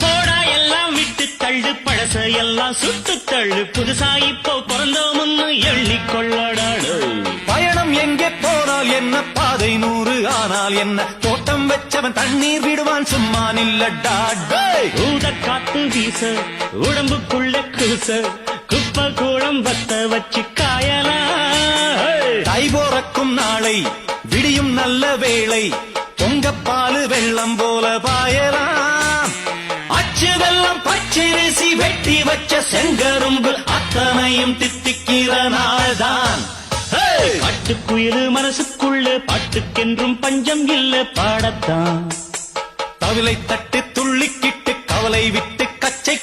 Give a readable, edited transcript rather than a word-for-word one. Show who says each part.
Speaker 1: போடா எல்லாம் விட்டு தள்ளு, பழச எல்லாம் சுட்டு தள்ளு, புதுசா இப்போ பிறந்தோம்னு எண்ணிக்கொள்ளடாடு.
Speaker 2: பயணம் எங்கே போனால் என்ன, பாதை 100 ஆனால் என்ன, தோட்டம் வச்சவன் தண்ணீர் விடுவான் சும்மா நில்லடா.
Speaker 1: ஊத காத்து வீச உடம்புக்குள்ள கூச, குப்பை கூடம் வத்த வச்சு காயலாம்.
Speaker 2: தை போறக்கும் நாளை விடியும் நல்ல வேளை, பொங்கப்பாலு வெள்ளம் போல பாயலாம். அச்சு வெள்ளம் பச்சரிசி வெட்டி வச்ச செங்கரும்பு அத்தனையும் தித்திக்கிற நாள்தான். பட்டுக்குயிலு மனசுக்குள்ள பாட்டுக்கென்றும் பஞ்சம் இல்ல பாடத்தான். தவிலை தட்டு துள்ளிக்கிட்டு கவலை விட்டு கச்சை